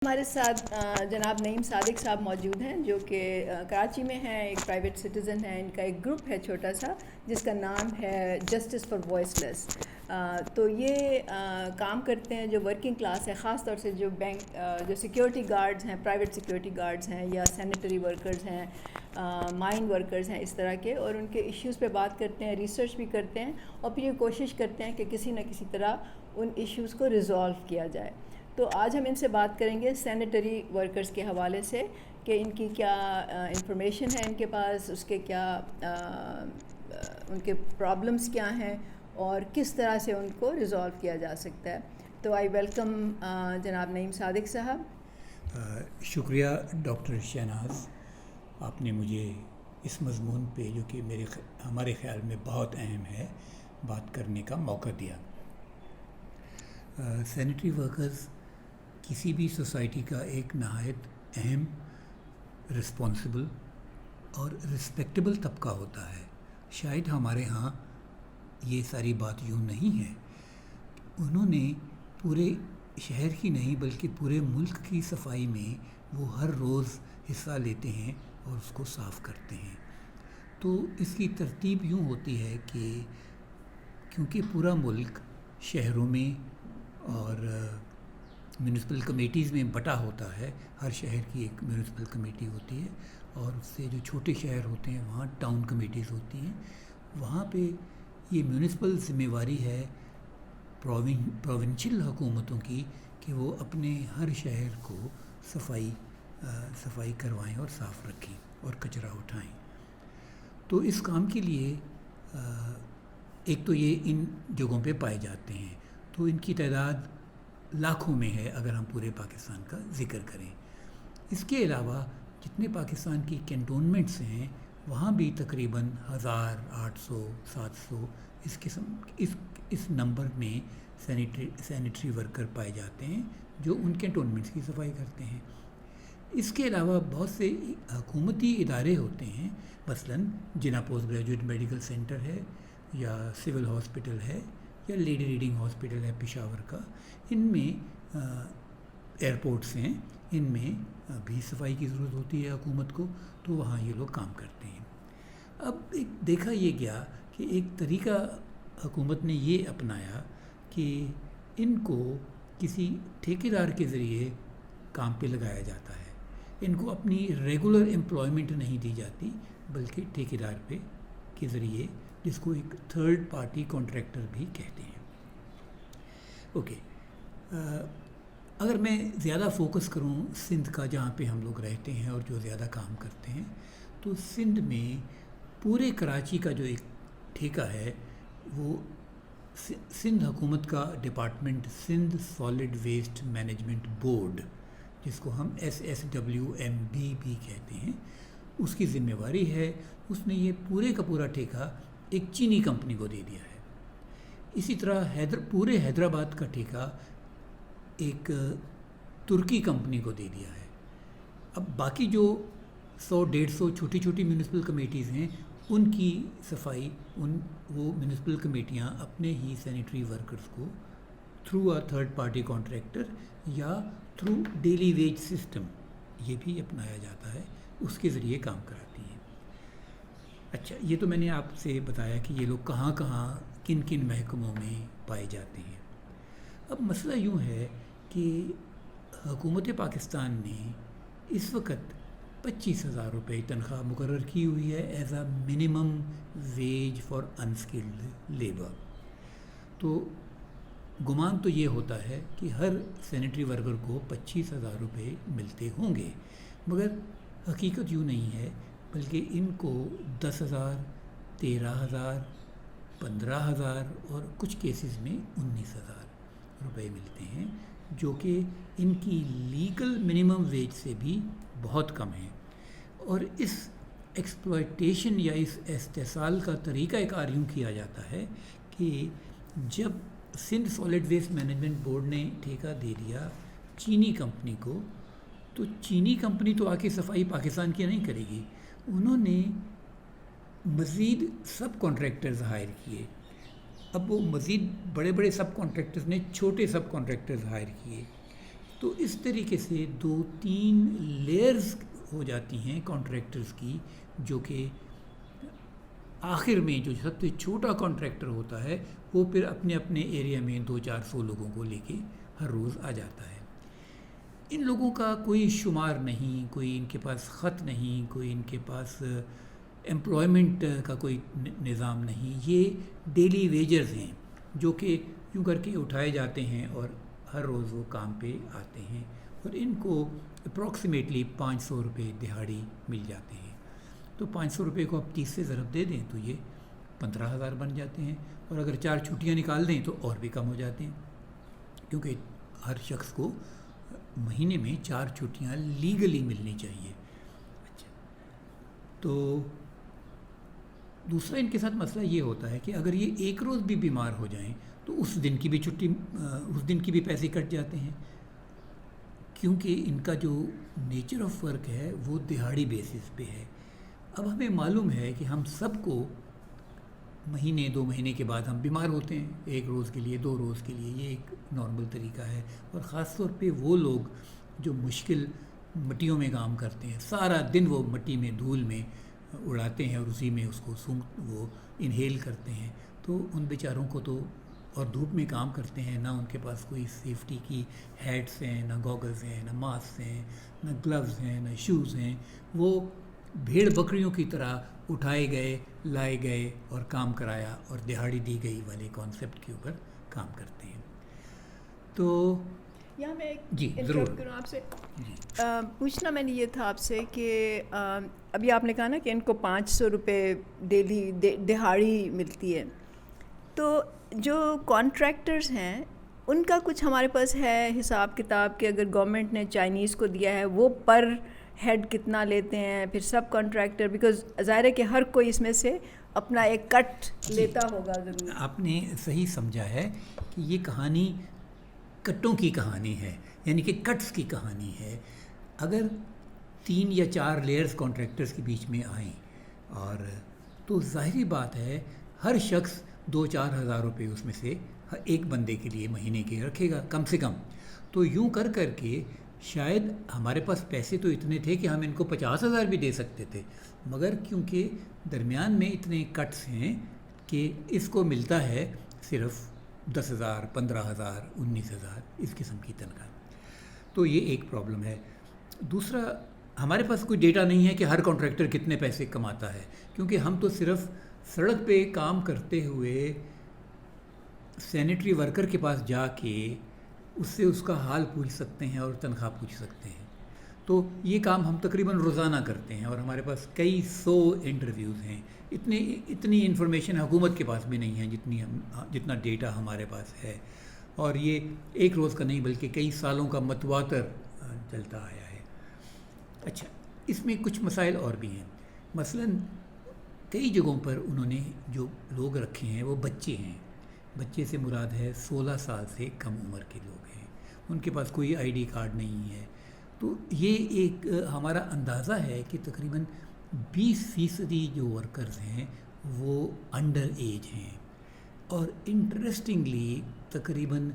ہمارے ساتھ جناب نعیم صادق صاحب موجود ہیں جو کہ کراچی میں ہیں، ایک پرائیویٹ سٹیزن ہیں۔ ان کا ایک گروپ ہے چھوٹا سا جس کا نام ہے جسٹس فار وائس لیس۔ تو یہ کام کرتے ہیں جو ورکنگ کلاس ہے، خاص طور سے جو بینک جو سیکیورٹی گارڈز ہیں، پرائیویٹ سیکیورٹی گارڈز ہیں یا سینیٹری ورکرز ہیں، مائن ورکرز ہیں، اس طرح کے، اور ان کے ایشوز پہ بات کرتے ہیں، ریسرچ بھی کرتے ہیں، اور پھر یہ کوشش کرتے ہیں کہ کسی نہ کسی طرح ان ایشوز کو ریزولو کیا جائے۔ تو آج ہم ان سے بات کریں گے سینیٹری ورکرز کے حوالے سے کہ ان کی کیا انفارمیشن ہے ان کے پاس، اس کے کیا ان کے پرابلمس کیا ہیں اور کس طرح سے ان کو ریزولو کیا جا سکتا ہے۔ تو آئی ویلکم جناب نعیم صادق صاحب۔ شکریہ ڈاکٹر شہناز، آپ نے مجھے اس مضمون پہ جو کہ ہمارے خیال میں بہت اہم ہے بات کرنے کا موقع دیا۔ سینیٹری ورکرز کسی بھی سوسائٹی کا ایک نہایت اہم، رسپانسبل اور رسپیکٹیبل طبقہ ہوتا ہے۔ شاید ہمارے ہاں یہ ساری بات یوں نہیں ہے۔ انہوں نے پورے شہر کی نہیں بلکہ پورے ملک کی صفائی میں وہ ہر روز حصہ لیتے ہیں اور اس کو صاف کرتے ہیں۔ تو اس کی ترتیب یوں ہوتی ہے کہ کیونکہ پورا ملک شہروں میں اور میونسپل کمیٹیز میں بٹا ہوتا ہے، ہر شہر کی ایک میونسپل کمیٹی ہوتی ہے، اور اس سے جو چھوٹے شہر ہوتے ہیں وہاں ٹاؤن کمیٹیز ہوتی ہیں۔ وہاں پہ یہ میونسپل ذمہ داری ہے پروونشل حکومتوں کی کہ وہ اپنے ہر شہر کو صفائی کروائیں اور صاف رکھیں اور کچرا اٹھائیں۔ تو اس کام کے لیے ایک تو یہ ان جگہوں پہ پائے جاتے ہیں، تو ان کی تعداد لاکھوں میں ہے اگر ہم پورے پاکستان کا ذکر کریں۔ اس کے علاوہ جتنے پاکستان کی کینٹونمنٹس ہیں وہاں بھی تقریباً 1000، 800، 700 اس نمبر میں سینیٹری ورکر پائے جاتے ہیں جو ان کینٹونمنٹس کی صفائی کرتے ہیں۔ اس کے علاوہ بہت سے حکومتی ادارے ہوتے ہیں، مثلاً جناح پوسٹ گریجویٹ میڈیکل سینٹر ہے یا سول ہاسپٹل ہے یا لیڈی ریڈنگ ہاسپٹل ہے پشاور کا، ان میں ایئرپورٹس ہیں، ان میں بھی صفائی کی ضرورت ہوتی ہے حکومت کو، تو وہاں یہ لوگ کام کرتے ہیں۔ اب دیکھا یہ گیا کہ ایک طریقہ حکومت نے یہ اپنایا کہ ان کو کسی ٹھیکیدار کے ذریعے کام پہ لگایا جاتا ہے۔ ان کو اپنی ریگولر امپلائمنٹ نہیں دی جاتی بلکہ ٹھیکیدار پہ کے ذریعے، جس کو ایک تھرڈ پارٹی کانٹریکٹر بھی کہتے ہیں۔ اوکے، اگر میں زیادہ فوکس کروں سندھ کا، جہاں پہ ہم لوگ رہتے ہیں اور جو زیادہ کام کرتے ہیں، تو سندھ میں پورے کراچی کا جو ایک ٹھیکہ ہے وہ سندھ حکومت کا department Sindh solid waste management board, جس کو ہم SSWMB بھی کہتے ہیں، اس کی ذمہ داری ہے۔ اس نے یہ پورے کا پورا ٹھیکہ ایک چینی کمپنی کو دے دیا ہے۔ اسی طرح پورے حیدرآباد کا ٹھیکہ ایک ترکی کمپنی کو دے دیا ہے۔ اب باقی جو 100-150 چھوٹی چھوٹی میونسپل کمیٹیز ہیں، ان کی صفائی وہ میونسپل کمیٹیاں اپنے ہی سینیٹری ورکرز کو through a third party contractor یا تھرو ڈیلی ویج سسٹم، یہ بھی اپنایا جاتا ہے، اس کے ذریعے کام کراتی ہیں۔ اچھا، یہ تو میں نے آپ سے بتایا کہ یہ لوگ کہاں کہاں کن کن محکموں میں پائے جاتے ہیں۔ اب مسئلہ یوں ہے کہ حکومت پاکستان نے اس وقت 25,000 روپے تنخواہ مقرر کی ہوئی ہے as a minimum wage for unskilled labour. تو گمان تو یہ ہوتا ہے کہ ہر سینیٹری ورکر کو 25,000 روپے ملتے ہوں گے، مگر حقیقت یوں نہیں ہے، بلکہ ان کو 10,000، 13,000، 15,000 اور کچھ کیسز میں 19,000 روپے ملتے ہیں، جو کہ ان کی لیگل منیمم ویج سے بھی بہت کم ہے۔ اور اس ایکسپلائٹیشن یا اس استحصال کا طریقہ کار یوں کیا جاتا ہے کہ جب Sindh solid waste management board نے ٹھیکہ دے دیا چینی کمپنی کو، تو چینی کمپنی تو آ کے صفائی پاکستان کی نہیں کرے گی، انہوں نے مزید سب کانٹریکٹرز ہائر کیے۔ اب وہ مزید بڑے بڑے سب کانٹریکٹرز نے چھوٹے سب کانٹریکٹرز ہائر کیے، تو اس طریقے سے 2-3 لیئرز ہو جاتی ہیں کانٹریکٹرز کی، جو کہ آخر میں جو سب سے چھوٹا کانٹریکٹر ہوتا ہے وہ پھر اپنے اپنے ایریا میں 200-400 لوگوں کو لے کے ہر روز آ جاتا ہے. ان لوگوں کا کوئی شمار نہیں، کوئی ان کے پاس خط نہیں، کوئی ان کے پاس امپلائمنٹ کا کوئی نظام نہیں. یہ ڈیلی ویجرز ہیں جو کہ یوں کر کے اٹھائے جاتے ہیں اور ہر روز وہ کام پہ آتے ہیں، اور ان کو اپروکسیمیٹلی 500 روپے دہاڑی مل جاتے ہیں. تو 500 روپے کو آپ 30 سے ضرب دے دیں تو یہ 15,000 بن جاتے ہیں، اور اگر 4 چھٹیاں نکال دیں تو اور بھی کم ہو جاتے ہیں، کیونکہ ہر شخص کو مہینے میں 4 چھٹیاں لیگلی ملنی چاہیے. اچھا، تو دوسرا ان کے ساتھ مسئلہ یہ ہوتا ہے کہ اگر یہ ایک روز بھی بیمار ہو جائیں تو اس دن کی بھی چھٹی، اس دن کی بھی پیسے کٹ جاتے ہیں، کیونکہ ان کا جو نیچر آف ورک ہے وہ دہاڑی بیسس پہ ہے. اب ہمیں معلوم ہے کہ ہم سب کو مہینے 2 مہینے کے بعد ہم بیمار ہوتے ہیں، 1 روز کے لیے 2 روز کے لیے، یہ ایک نارمل طریقہ ہے. اور خاص طور پہ وہ لوگ جو مشکل مٹیوں میں کام کرتے ہیں، سارا دن وہ مٹی میں دھول میں اڑاتے ہیں اور اسی میں اس کو وہ انہیل کرتے ہیں، تو ان بیچاروں کو تو، اور دھوپ میں کام کرتے ہیں، نہ ان کے پاس کوئی سیفٹی کی ہیٹس ہیں، نہ گوگلز ہیں، نہ ماسک ہیں، نہ گلوز ہیں، نہ شوز ہیں. وہ بھیڑ بکریوں کی طرح اٹھائے گئے، لائے گئے اور کام کرایا اور دہاڑی دی گئی والے کانسیپٹ کے اوپر کام کرتے ہیں. تو یہاں میں ایک جی ضرور کروں آپ سے جی پوچھنا میں نے یہ تھا آپ سے کہ ابھی آپ نے کہا نا کہ ان کو 500 روپے ڈیلی دہاڑی ملتی ہے، تو جو کانٹریکٹرز ہیں ان کا کچھ ہمارے پاس ہے حساب کتاب کہ اگر گورنمنٹ نے چائنیز کو دیا ہے وہ پر ہیڈ کتنا لیتے ہیں، پھر سب کانٹریکٹر، بیکاز ظاہر ہے کہ ہر کوئی اس میں سے اپنا ایک کٹ لیتا ہوگا ضرور. آپ نے صحیح سمجھا ہے کہ یہ کہانی کٹوں کی کہانی ہے، یعنی کہ کٹس کی کہانی ہے. اگر 3 یا 4 لیئرز کانٹریکٹرز کے بیچ میں آئیں اور تو ظاہری بات ہے ہر شخص 2-4 ہزار روپے اس میں سے ایک بندے کے لیے مہینے کے رکھے گا کم سے کم. تو یوں کر کر کے شاید ہمارے پاس پیسے تو اتنے تھے کہ ہم ان کو 50,000 بھی دے سکتے تھے، مگر کیونکہ درمیان میں اتنے کٹس ہیں کہ اس کو ملتا ہے صرف 10,000 15,000 19,000 اس قسم کی تنخواہ. تو یہ ایک پرابلم ہے. دوسرا، ہمارے پاس کوئی ڈیٹا نہیں ہے کہ ہر کانٹریکٹر کتنے پیسے کماتا ہے، کیونکہ ہم تو صرف سڑک پہ کام کرتے ہوئے سینیٹری ورکر کے پاس جا کے اس سے اس کا حال پوچھ سکتے ہیں اور تنخواہ پوچھ سکتے ہیں. تو یہ کام ہم تقریباً روزانہ کرتے ہیں اور ہمارے پاس کئی 100 انٹرویوز ہیں. اتنی انفارمیشن حکومت کے پاس بھی نہیں ہے جتنا ڈیٹا ہمارے پاس ہے، اور یہ ایک روز کا نہیں بلکہ کئی سالوں کا متواتر چلتا آیا ہے. اچھا، اس میں کچھ مسائل اور بھی ہیں. مثلاً کئی جگہوں پر انہوں نے جو لوگ رکھے ہیں وہ بچے ہیں. بچے سے مراد ہے 16 سال سے کم عمر کے لوگ ہیں، ان کے پاس کوئی آئی ڈی کارڈ نہیں ہے. تو یہ ایک ہمارا اندازہ ہے کہ تقریباً 20% جو ورکرز ہیں وہ انڈر ایج ہیں، اور انٹرسٹنگلی تقریباً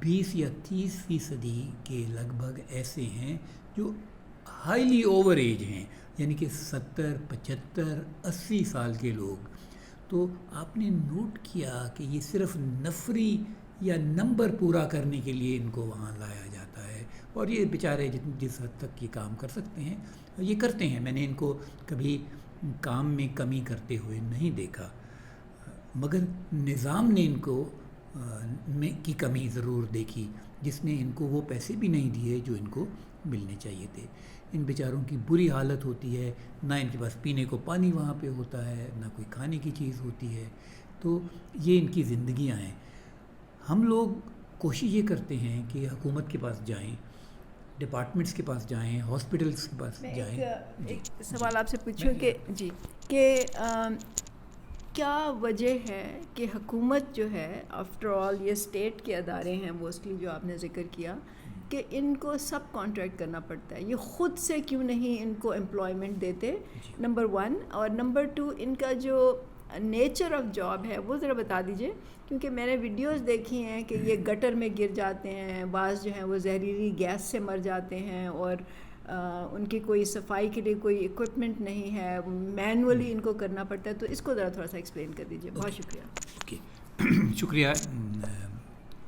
20 یا 30% کے لگ بھگ ایسے ہیں جو ہائیلی اوور ایج ہیں، یعنی کہ 70 75 80 سال کے لوگ. تو آپ نے نوٹ کیا کہ یہ صرف نفری یا نمبر پورا کرنے کے لیے ان کو وہاں لایا جاتا ہے، اور یہ بیچارے جس حد تک یہ کام کر سکتے ہیں یہ کرتے ہیں. میں نے ان کو کبھی کام میں کمی کرتے ہوئے نہیں دیکھا، مگر نظام نے ان کو کی کمی ضرور دیکھی، جس نے ان کو وہ پیسے بھی نہیں دیے جو ان کو ملنے چاہیے تھے. ان بیچاروں کی بری حالت ہوتی ہے، نہ ان کے پاس پینے کو پانی وہاں پہ ہوتا ہے، نہ کوئی کھانے کی چیز ہوتی ہے. تو یہ ان کی زندگیاں ہیں. ہم لوگ کوشش یہ کرتے ہیں کہ حکومت کے پاس جائیں، ڈپارٹمنٹس کے پاس جائیں، ہاسپٹلس کے پاس جائیں. ایک سوال آپ سے پوچھوں کہ کیا وجہ ہے کہ حکومت جو ہے آفٹر آل یہ اسٹیٹ کے ادارے ہیں موسٹلی جو آپ نے ذکر کیا کہ ان کو سب کانٹریکٹ کرنا پڑتا ہے، یہ خود سے کیوں نہیں ان کو امپلائمنٹ دیتے؟ نمبر 1. اور نمبر 2، ان کا جو نیچر آف جاب ہے وہ ذرا بتا دیجئے، کیونکہ میں نے ویڈیوز دیکھی ہیں کہ یہ گٹر میں گر جاتے ہیں، بعض جو ہیں وہ زہریلی گیس سے مر جاتے ہیں، اور ان کی کوئی صفائی کے لیے کوئی اکوپمنٹ نہیں ہے، مینولی ان کو کرنا پڑتا ہے، تو اس کو ذرا تھوڑا سا ایکسپلین کر دیجئے. بہت شکریہ. اوکے شکریہ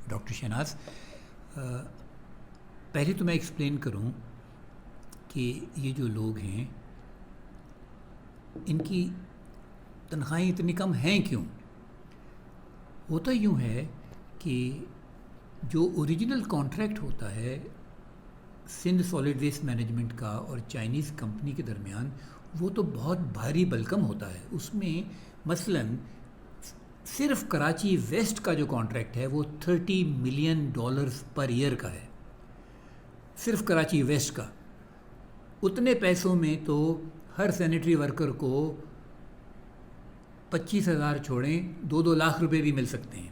ڈاکٹر شہناز. پہلے تو میں ایکسپلین کروں کہ یہ جو لوگ ہیں ان کی تنخواہیں اتنی کم ہیں کیوں. ہوتا یوں ہے کہ جو اوریجنل کانٹریکٹ ہوتا ہے سندھ سالڈ ویسٹ مینجمنٹ کا اور چائنیز کمپنی کے درمیان، وہ تو بہت بھاری بلکم ہوتا ہے. اس میں مثلاً صرف کراچی ویسٹ کا جو کانٹریکٹ ہے وہ $30 ملین پر ایئر کا ہے، صرف کراچی ویسٹ کا. اتنے پیسوں میں تو ہر سینیٹری ورکر کو 25,000 چھوڑیں 2 لاکھ روپے بھی مل سکتے ہیں.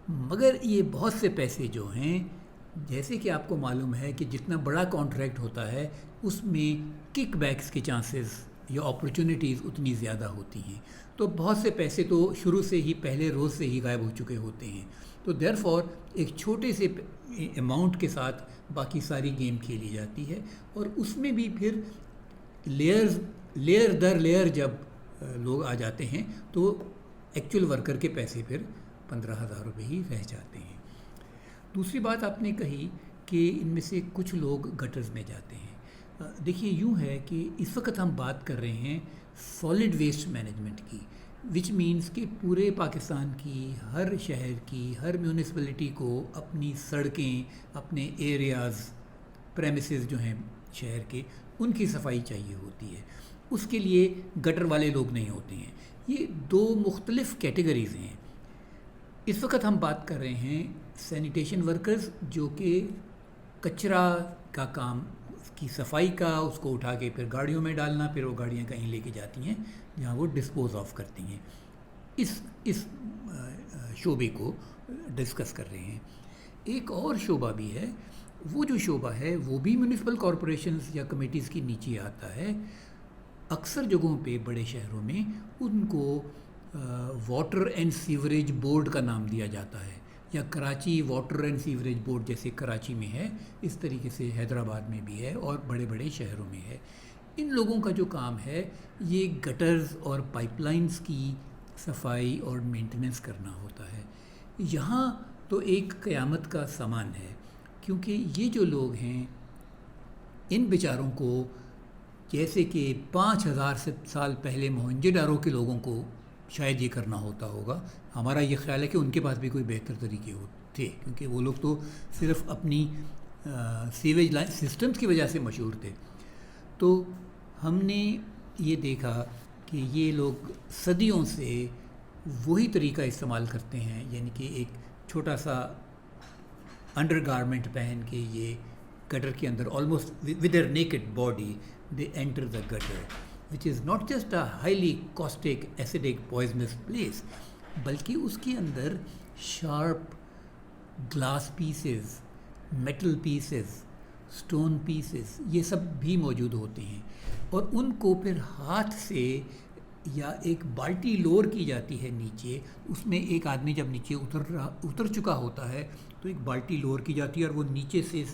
مگر یہ بہت سے پیسے جو ہیں، جیسے کہ آپ کو معلوم ہے کہ جتنا بڑا کانٹریکٹ ہوتا ہے اس میں کک بیکس کے چانسز یا اپرچونیٹیز اتنی زیادہ ہوتی ہیں، تو بہت سے پیسے تو شروع سے ہی پہلے روز سے ہی غائب ہو چکے ہوتے ہیں. تو دیر فور ایک چھوٹے سے اماؤنٹ کے ساتھ باقی ساری گیم کھیلی جاتی ہے، اور اس میں بھی پھر لیئر در لیئر جب لوگ آ جاتے ہیں تو ایکچوئل ورکر کے پیسے پھر 15,000 روپے ہی رہ جاتے ہیں. دوسری بات آپ نے کہی کہ ان میں سے کچھ لوگ گٹرز میں جاتے ہیں. دیکھیے یوں ہے کہ اس وقت ہم بات کر رہے ہیں سالڈ ویسٹ مینجمنٹ کی، وچ مینس کہ پورے پاکستان کی ہر شہر کی ہر میونسپلٹی کو اپنی سڑکیں، اپنے ایریاز، پریمیسز جو ہیں شہر کے، ان کی صفائی چاہیے ہوتی ہے. اس کے لیے گٹر والے لوگ نہیں ہوتے ہیں. یہ 2 مختلف کیٹیگریز ہیں. اس وقت ہم بات کر رہے ہیں سینیٹیشن ورکرز، جو کہ کچرا کا کام، اس کی صفائی کا، اس کو اٹھا کے پھر گاڑیوں میں ڈالنا، پھر وہ گاڑیاں کہیں لے کے جاتی ہیں جہاں وہ ڈسپوز آف کرتی ہیں. اس شعبے کو ڈسکس کر رہے ہیں. ایک اور شعبہ بھی ہے، وہ جو شعبہ ہے وہ بھی میونسپل کارپوریشنز یا کمیٹیز کے نیچے آتا ہے. اکثر جگہوں پہ بڑے شہروں میں ان کو واٹر اینڈ سیوریج بورڈ کا نام دیا جاتا ہے، یا Karachi water and sewerage board, جیسے کراچی میں ہے اس طریقے سے حیدرآباد میں بھی ہے اور بڑے بڑے شہروں میں ہے. ان لوگوں کا جو کام ہے یہ گٹرز اور پائپ لائنز کی صفائی اور مینٹیننس کرنا ہوتا ہے. یہاں تو ایک قیامت کا سامان ہے، کیونکہ یہ جو لوگ ہیں ان بیچاروں کو جیسے کہ 5,000 سال پہلے موہنجو دارو کے لوگوں کو شاید یہ کرنا ہوتا ہوگا. ہمارا یہ خیال ہے کہ ان کے پاس بھی کوئی بہتر طریقے تھے، کیونکہ وہ لوگ تو صرف اپنی سیویج لائن سسٹمز کی وجہ سے مشہور تھے. تو ہم نے یہ دیکھا کہ یہ لوگ صدیوں سے وہی طریقہ استعمال کرتے ہیں، یعنی کہ ایک چھوٹا سا انڈر گارمنٹ پہن کے یہ گٹر کے اندر almost with their naked body they enter the gutter, which is not just a highly caustic, acidic, poisonous place, بلکہ اس کے اندر sharp glass pieces, metal pieces, stone pieces, یہ سب بھی موجود ہوتے ہیں. اور ان کو پھر ہاتھ سے یا ایک بالٹی لوور کی جاتی ہے نیچے، اس میں ایک آدمی جب نیچے اتر چکا ہوتا ہے تو ایک بالٹی لوور کی جاتی ہے اور وہ نیچے سے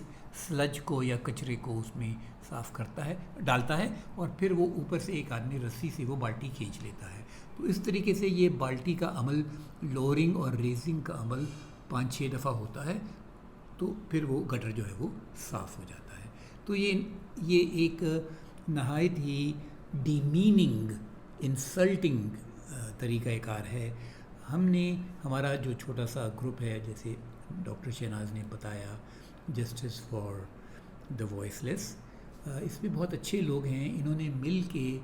سلج کو یا کچرے کو اس میں صاف کرتا ہے، ڈالتا ہے، اور پھر وہ اوپر سے ایک آدمی رسی سے وہ بالٹی کھینچ لیتا ہے. تو اس طریقے سے یہ بالٹی کا عمل، لوورنگ اور ریزنگ کا عمل 5-6 دفعہ ہوتا ہے، تو پھر وہ گٹر جو ہے وہ صاف ہو جاتا ہے. تو یہ ایک نہایت ہی ڈیمیننگ، انسلٹنگ طریقہ کار ہے. ہم نے ہمارا جو چھوٹا سا گروپ ہے، جیسے ڈاکٹر شہناز نے بتایا، جسٹس فار دا وائس لیس، اس میں بہت اچھے لوگ ہیں. انہوں نے مل کے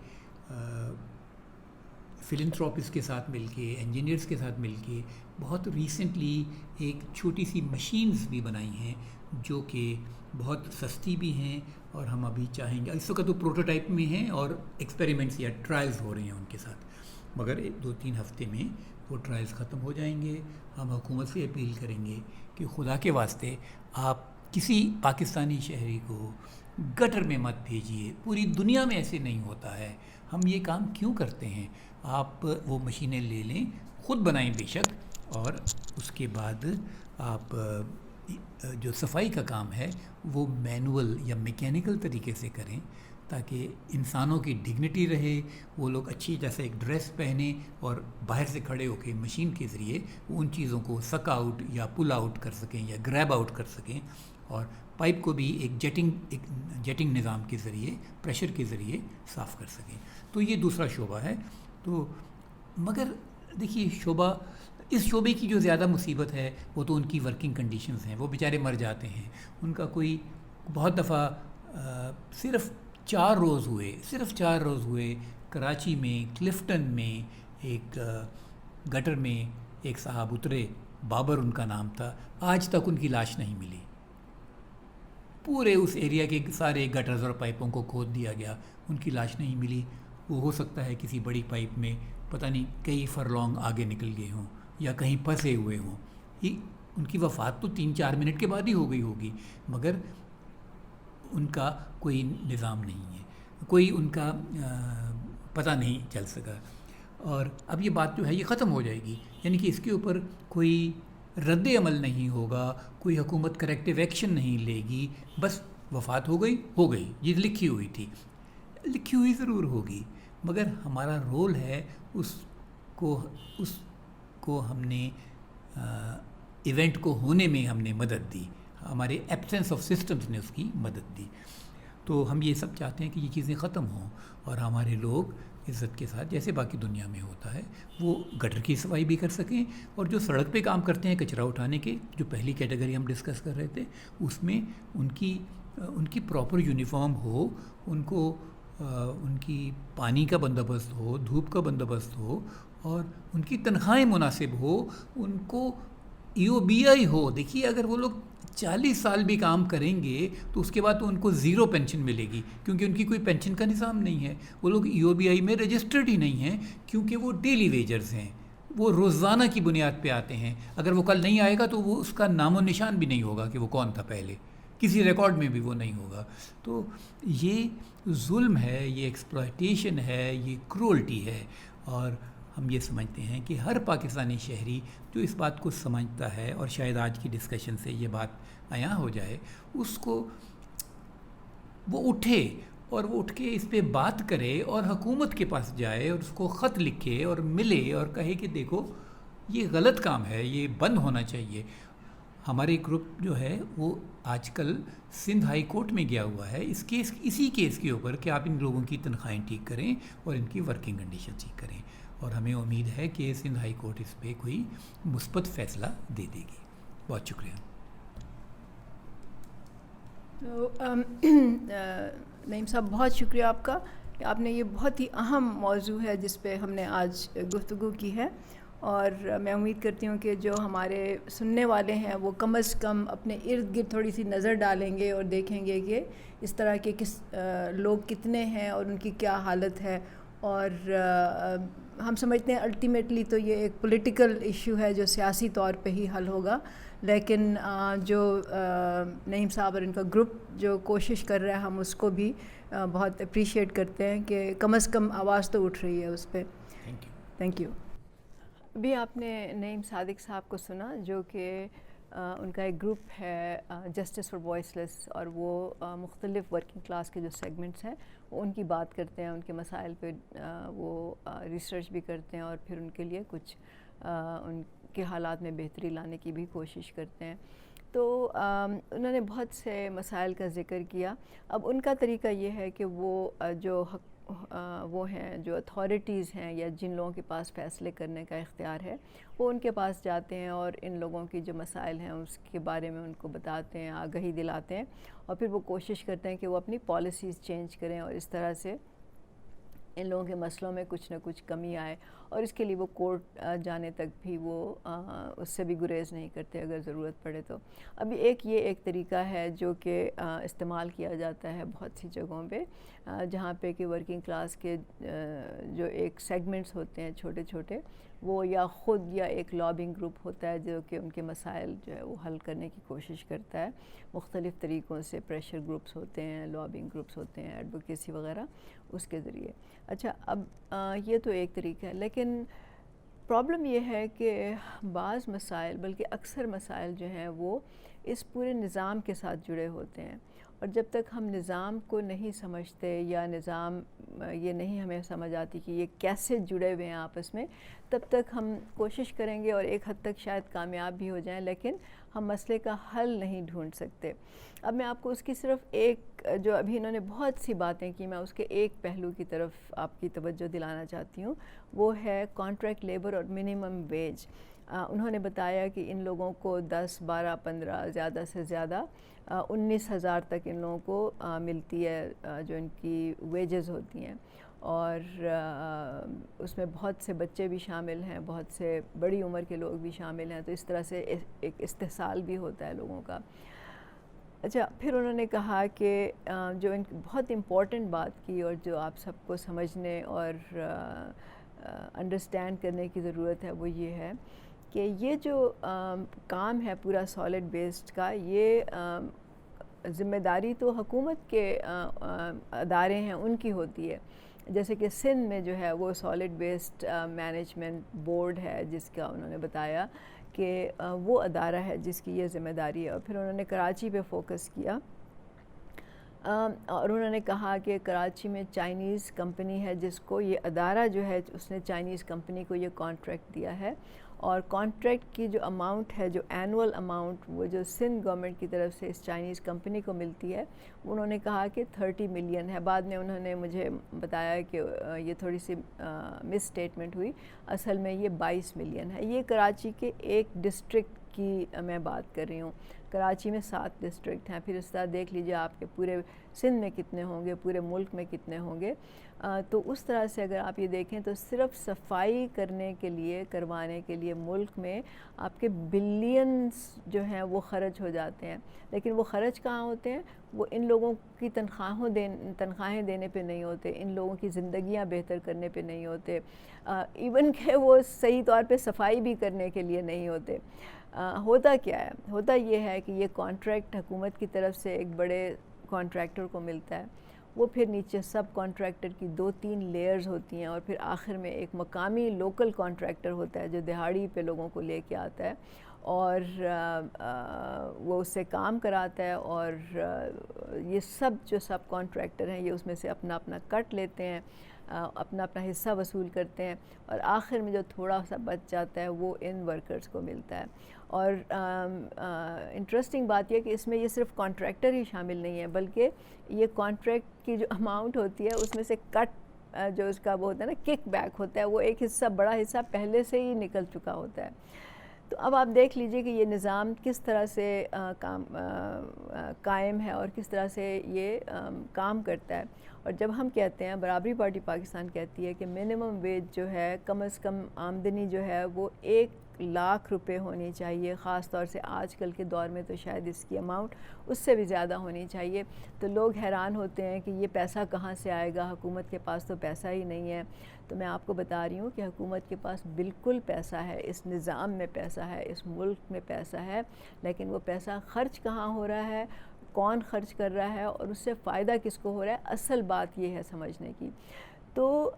فلنتھراپسٹ کے ساتھ مل کے، انجینئرس کے ساتھ مل کے بہت ریسنٹلی ایک چھوٹی سی مشینز بھی بنائی ہیں جو کہ بہت سستی بھی ہیں، اور ہم ابھی چاہیں گے، اس وقت تو پروٹوٹائپ میں ہیں اور ایکسپیریمنٹس یا ٹرائلز ہو رہے ہیں ان کے ساتھ، مگر 2-3 ہفتے میں وہ ٹرائلز ختم ہو جائیں گے. ہم حکومت سے اپیل کریں گے کہ خدا کے واسطے آپ کسی پاکستانی شہری کو گٹر میں مت بھیجیے. پوری دنیا میں ایسے نہیں ہوتا ہے. ہم یہ کام کیوں کرتے ہیں؟ آپ وہ مشینیں لے لیں، خود بنائیں بے شک، اور اس کے بعد آپ جو صفائی کا کام ہے وہ مینول یا میکینیکل طریقے سے کریں، تاکہ انسانوں کی ڈگنیٹی رہے. وہ لوگ اچھی جیسے ایک ڈریس پہنیں اور باہر سے کھڑے ہو کے مشین کے ذریعے ان چیزوں کو سک آؤٹ یا پل آؤٹ کر سکیں یا گریب آؤٹ کر سکیں، اور پائپ کو بھی ایک جیٹنگ نظام کے ذریعے، پریشر کے ذریعے صاف کر سکیں. تو یہ دوسرا شعبہ ہے. تو مگر دیکھیے اس شعبے کی جو زیادہ مصیبت ہے وہ تو ان کی ورکنگ کنڈیشنز ہیں. وہ بیچارے مر جاتے ہیں. ان کا کوئی بہت دفعہ صرف 4 روز ہوئے کراچی میں کلفٹن میں ایک گٹر میں ایک صاحب اترے، بابر ان کا نام تھا. آج تک ان کی لاش نہیں ملی. پورے اس ایریا کے سارے گٹرز اور پائپوں کو کھود دیا گیا، ان کی لاش نہیں ملی. وہ ہو سکتا ہے کسی بڑی پائپ میں پتہ نہیں کئی فرلانگ آگے نکل گئے ہوں یا کہیں پھنسے ہوئے ہوں. ان کی وفات تو 3-4 منٹ کے بعد ہی ہو گئی ہوگی، مگر ان کا کوئی نظام نہیں ہے، کوئی ان کا پتہ نہیں چل سکا. اور اب یہ بات جو ہے یہ ختم ہو جائے گی، یعنی کہ اس کے اوپر کوئی رد عمل نہیں ہوگا، کوئی حکومت کریکٹیو ایکشن نہیں لے گی. بس وفات ہو گئی، یہ لکھی ہوئی ضرور ہوگی، مگر ہمارا رول ہے اس کو ہم نے ایونٹ کو ہونے میں ہم نے مدد دی، ہمارے ایبسنس آف سسٹمز نے اس کی مدد دی. تو ہم یہ سب چاہتے ہیں کہ یہ چیزیں ختم ہوں اور ہمارے لوگ عزت کے ساتھ جیسے باقی دنیا میں ہوتا ہے وہ گٹر کی صفائی بھی کر سکیں. اور جو سڑک پہ کام کرتے ہیں کچرا اٹھانے کے، جو پہلی کیٹیگری ہم ڈسکس کر رہے تھے، اس میں ان کی پراپر یونیفارم ہو، ان کی پانی کا بندوبست ہو، دھوپ کا بندوبست ہو، اور ان کی تنخواہیں مناسب ہو، ان کو EOBI ہو. دیکھیے اگر وہ لوگ 40 سال بھی کام کریں گے تو اس کے بعد تو ان کو 0 پینشن ملے گی، کیونکہ ان کی کوئی پینشن کا نظام نہیں ہے. وہ لوگ EOBI میں رجسٹرڈ ہی نہیں ہیں، کیونکہ وہ ڈیلی ویجرز ہیں، وہ روزانہ کی بنیاد پہ آتے ہیں. اگر وہ کل نہیں آئے گا تو وہ اس کا نام و نشان بھی نہیں ہوگا کہ وہ کون تھا پہلے، کسی ریکارڈ میں بھی وہ نہیں ہوگا. تو یہ ظلم ہے، یہ ایکسپلائٹیشن ہے، یہ کرولٹی ہے. اور ہم یہ سمجھتے ہیں کہ ہر پاکستانی شہری جو اس بات کو سمجھتا ہے، اور شاید آج کی ڈسکشن سے یہ بات عیاں ہو جائے، اس کو وہ اٹھے اور وہ اٹھ کے اس پہ بات کرے اور حکومت کے پاس جائے اور اس کو خط لکھے اور ملے اور کہے کہ دیکھو یہ غلط کام ہے، یہ بند ہونا چاہیے. ہمارے گروپ جو ہے وہ آج کل سندھ ہائی کورٹ میں گیا ہوا ہے اسی کیس کے اوپر کہ آپ ان لوگوں کی تنخواہیں ٹھیک کریں اور ان کی ورکنگ کنڈیشن ٹھیک کریں. اور ہمیں امید ہے کہ سندھ ہائی کورٹ اس پہ کوئی مثبت فیصلہ دے دے گی. بہت شکریہ. تو نعیم صاحب بہت شکریہ آپ کا کہ آپ نے یہ بہت ہی اہم موضوع ہے جس پہ ہم نے آج گفتگو کی ہے. اور میں امید کرتی ہوں کہ جو ہمارے سننے والے ہیں وہ کم از کم اپنے ارد گرد تھوڑی سی نظر ڈالیں گے اور دیکھیں گے کہ اس طرح کے لوگ کتنے ہیں اور ان کی کیا حالت ہے. اور ہم سمجھتے ہیں الٹیمیٹلی تو یہ ایک پولیٹیکل ایشو ہے جو سیاسی طور پہ ہی حل ہوگا، لیکن جو نعیم صاحب اور ان کا گروپ جو کوشش کر رہا ہے ہم اس کو بھی بہت اپریشیٹ کرتے ہیں کہ کم از کم آواز تو اٹھ رہی ہے اس پہ. Thank you. ابھی آپ نے نعیم صادق صاحب کو سنا جو کہ ان کا ایک گروپ ہے جسٹس فار وائس لیس، اور وہ مختلف ورکنگ کلاس کے جو سیگمنٹس ہیں وہ ان کی بات کرتے ہیں، ان کے مسائل پہ وہ ریسرچ بھی کرتے ہیں اور پھر ان کے لیے کچھ ان کے حالات میں بہتری لانے کی بھی کوشش کرتے ہیں. تو انہوں نے بہت سے مسائل کا ذکر کیا. اب ان کا طریقہ یہ ہے کہ وہ ہیں جو اتھارٹیز ہیں یا جن لوگوں کے پاس فیصلے کرنے کا اختیار ہے، وہ ان کے پاس جاتے ہیں اور ان لوگوں کی جو مسائل ہیں اس کے بارے میں ان کو بتاتے ہیں، آگہی دلاتے ہیں، اور پھر وہ کوشش کرتے ہیں کہ وہ اپنی پالیسیز چینج کریں اور اس طرح سے ان لوگوں کے مسئلوں میں کچھ نہ کچھ کمی آئے. اور اس کے لیے وہ کورٹ جانے تک بھی وہ اس سے بھی گریز نہیں کرتے اگر ضرورت پڑے تو. ابھی یہ ایک طریقہ ہے جو کہ استعمال کیا جاتا ہے بہت سی جگہوں پہ، جہاں پہ کہ ورکنگ کلاس کے جو ایک سیگمنٹس ہوتے ہیں چھوٹے چھوٹے، وہ یا خود یا ایک لابنگ گروپ ہوتا ہے جو کہ ان کے مسائل جو ہے وہ حل کرنے کی کوشش کرتا ہے مختلف طریقوں سے. پریشر گروپس ہوتے ہیں, لابنگ گروپس ہوتے ہیں, ایڈوکیسی وغیرہ, اس کے ذریعے. اچھا, اب یہ تو ایک طریقہ ہے, لیکن پرابلم یہ ہے کہ بعض مسائل, بلکہ اکثر مسائل جو ہیں وہ اس پورے نظام کے ساتھ جڑے ہوتے ہیں, اور جب تک ہم نظام کو نہیں سمجھتے یا نظام یہ نہیں ہمیں سمجھ آتی کہ یہ کیسے جڑے ہوئے ہیں آپس میں, تب تک ہم کوشش کریں گے اور ایک حد تک شاید کامیاب بھی ہو جائیں, لیکن ہم مسئلے کا حل نہیں ڈھونڈ سکتے. اب میں آپ کو اس کی صرف ایک, جو ابھی انہوں نے بہت سی باتیں کی, میں اس کے ایک پہلو کی طرف آپ کی توجہ دلانا چاہتی ہوں, وہ ہے کانٹریکٹ لیبر اور منیمم ویج. انہوں نے بتایا کہ ان لوگوں کو 10, 12, 15, زیادہ سے زیادہ 19,000 تک ان لوگوں کو ملتی ہے جو ان کی ویجز ہوتی ہیں, اور اس میں بہت سے بچے بھی شامل ہیں, بہت سے بڑی عمر کے لوگ بھی شامل ہیں, تو اس طرح سے ایک استحصال بھی ہوتا ہے لوگوں کا. اچھا, پھر انہوں نے کہا کہ جو ان بہت امپورٹنٹ بات کی اور جو آپ سب کو سمجھنے اور انڈرسٹینڈ کرنے کی ضرورت ہے, وہ یہ ہے کہ یہ جو کام ہے پورا سالڈ ویسٹ کا, یہ ذمہ داری تو حکومت کے ادارے ہیں ان کی ہوتی ہے. جیسے کہ سندھ میں جو ہے وہ سالڈ ویسٹ مینجمنٹ بورڈ ہے, جس کا انہوں نے بتایا کہ وہ ادارہ ہے جس کی یہ ذمہ داری ہے. اور پھر انہوں نے کراچی پہ فوکس کیا, اور انہوں نے کہا کہ کراچی میں چائنیز کمپنی ہے جس کو یہ ادارہ جو ہے اس نے چائنیز کمپنی کو یہ کانٹریکٹ دیا ہے, اور کانٹریکٹ کی جو اماؤنٹ ہے, جو اینول اماؤنٹ وہ جو سندھ گورنمنٹ کی طرف سے اس چائنیز کمپنی کو ملتی ہے, انہوں نے کہا کہ 30 ملین ہے. بعد میں انہوں نے مجھے بتایا کہ یہ تھوڑی سی مس اسٹیٹمنٹ ہوئی, اصل میں یہ 22 ملین ہے. یہ کراچی کے ایک ڈسٹرکٹ کی میں بات کر رہی ہوں. کراچی میں 7 ڈسٹرکٹ ہیں, پھر اس طرح دیکھ لیجیے آپ کے پورے سندھ میں کتنے ہوں گے, پورے ملک میں کتنے ہوں گے. تو اس طرح سے اگر آپ یہ دیکھیں تو صرف صفائی کرنے کے لیے, کروانے کے لیے ملک میں آپ کے بلینز جو ہیں وہ خرچ ہو جاتے ہیں. لیکن وہ خرچ کہاں ہوتے ہیں؟ وہ ان لوگوں کی تنخواہیں دینے پہ نہیں ہوتے, ان لوگوں کی زندگیاں بہتر کرنے پہ نہیں ہوتے, ایون کہ وہ صحیح طور پہ صفائی بھی کرنے کے لیے نہیں ہوتے. ہوتا کیا ہے؟ ہوتا یہ ہے کہ یہ کانٹریکٹ حکومت کی طرف سے ایک بڑے کانٹریکٹر کو ملتا ہے, وہ پھر نیچے سب کانٹریکٹر کی 2-3 لیئرز ہوتی ہیں, اور پھر آخر میں ایک مقامی لوکل کانٹریکٹر ہوتا ہے جو دہاڑی پہ لوگوں کو لے کے آتا ہے, اور وہ اس سے کام کراتا ہے. اور یہ سب جو سب کانٹریکٹر ہیں یہ اس میں سے اپنا اپنا کٹ لیتے ہیں, اپنا اپنا حصہ وصول کرتے ہیں, اور آخر میں جو تھوڑا سا بچ جاتا ہے وہ ان ورکرز کو ملتا ہے. اور انٹرسٹنگ بات یہ کہ اس میں یہ صرف کانٹریکٹر ہی شامل نہیں ہے, بلکہ یہ کانٹریکٹ کی جو اماؤنٹ ہوتی ہے اس میں سے کٹ جو اس کا وہ ہوتا ہے نا, کک بیک ہوتا ہے, وہ ایک حصہ, بڑا حصہ پہلے سے ہی نکل چکا ہوتا ہے. تو اب آپ دیکھ لیجئے کہ یہ نظام کس طرح سے قائم ہے اور کس طرح سے یہ کام کرتا ہے. اور جب ہم کہتے ہیں, برابری پارٹی پاکستان کہتی ہے کہ منیمم ویج جو ہے, کم از کم آمدنی جو ہے وہ 1 لاکھ روپے ہونی چاہیے, خاص طور سے آج کل کے دور میں تو شاید اس کی اماؤنٹ اس سے بھی زیادہ ہونی چاہیے. تو لوگ حیران ہوتے ہیں کہ یہ پیسہ کہاں سے آئے گا, حکومت کے پاس تو پیسہ ہی نہیں ہے. تو میں آپ کو بتا رہی ہوں کہ حکومت کے پاس بالکل پیسہ ہے, اس نظام میں پیسہ ہے, اس ملک میں پیسہ ہے, لیکن وہ پیسہ خرچ کہاں ہو رہا ہے, کون خرچ کر رہا ہے, اور اس سے فائدہ کس کو ہو رہا ہے, اصل بات یہ ہے سمجھنے کی. تو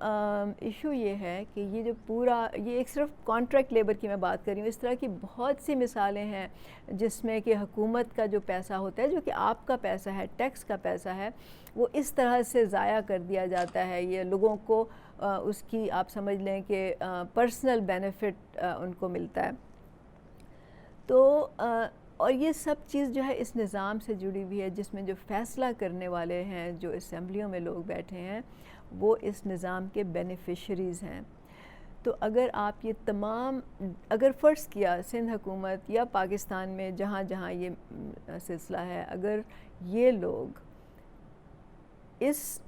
ایشو یہ ہے کہ یہ جو پورا, یہ ایک صرف کانٹریکٹ لیبر کی میں بات کر رہی ہوں, اس طرح کی بہت سی مثالیں ہیں جس میں کہ حکومت کا جو پیسہ ہوتا ہے, جو کہ آپ کا پیسہ ہے, ٹیکس کا پیسہ ہے, وہ اس طرح سے ضائع کر دیا جاتا ہے. یہ لوگوں کو اس کی آپ سمجھ لیں کہ پرسنل بینیفٹ ان کو ملتا ہے. تو اور یہ سب چیز جو ہے اس نظام سے جڑی ہوئی ہے, جس میں جو فیصلہ کرنے والے ہیں, جو اسمبلیوں میں لوگ بیٹھے ہیں, وہ اس نظام کے بینیفیشریز ہیں. تو اگر آپ یہ تمام, اگر فرض کیا سندھ حکومت یا پاکستان میں جہاں جہاں یہ سلسلہ ہے, اگر یہ لوگ اس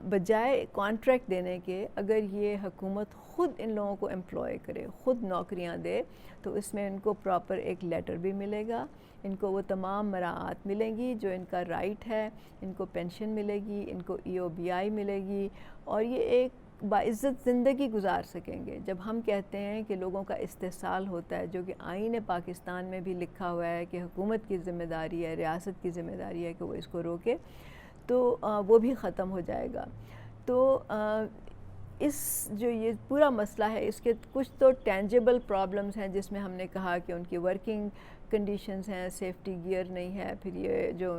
بجائے کانٹریکٹ دینے کے, اگر یہ حکومت خود ان لوگوں کو امپلوائے کرے, خود نوکریاں دے, تو اس میں ان کو پراپر ایک لیٹر بھی ملے گا, ان کو وہ تمام مراعات ملیں گی جو ان کا رائٹ ہے, ان کو پینشن ملے گی, ان کو EOBI ملے گی, اور یہ ایک باعزت زندگی گزار سکیں گے. جب ہم کہتے ہیں کہ لوگوں کا استحصال ہوتا ہے، جو کہ آئین پاکستان میں بھی لکھا ہوا ہے کہ حکومت کی ذمہ داری ہے، ریاست کی ذمہ داری ہے کہ وہ اس کو روکے، تو وہ بھی ختم ہو جائے گا. تو اس جو یہ پورا مسئلہ ہے، اس کے کچھ تو ٹینجیبل پرابلمز ہیں جس میں ہم نے کہا کہ ان کی ورکنگ کنڈیشنز ہیں، سیفٹی گیئر نہیں ہے، پھر یہ جو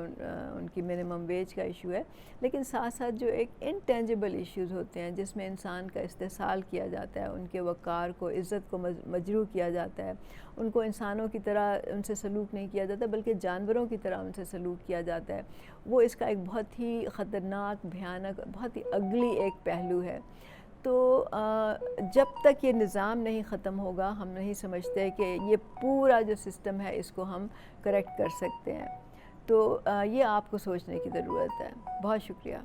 ان کی منیمم ویج کا ایشو ہے. لیکن ساتھ ساتھ جو ایک انٹینجیبل ایشوز ہوتے ہیں جس میں انسان کا استحصال کیا جاتا ہے، ان کے وقار کو، عزت کو مجروح کیا جاتا ہے، ان کو انسانوں کی طرح ان سے سلوک نہیں کیا جاتا بلکہ جانوروں کی طرح ان سے سلوک کیا جاتا ہے. وہ اس کا ایک بہت ہی خطرناک، بھیانک، بہت ہی اگلی ایک پہلو ہے. تو جب تک یہ نظام نہیں ختم ہوگا، ہم نہیں سمجھتے کہ یہ پورا جو سسٹم ہے اس کو ہم کریکٹ کر سکتے ہیں. تو یہ آپ کو سوچنے کی ضرورت ہے. بہت شکریہ.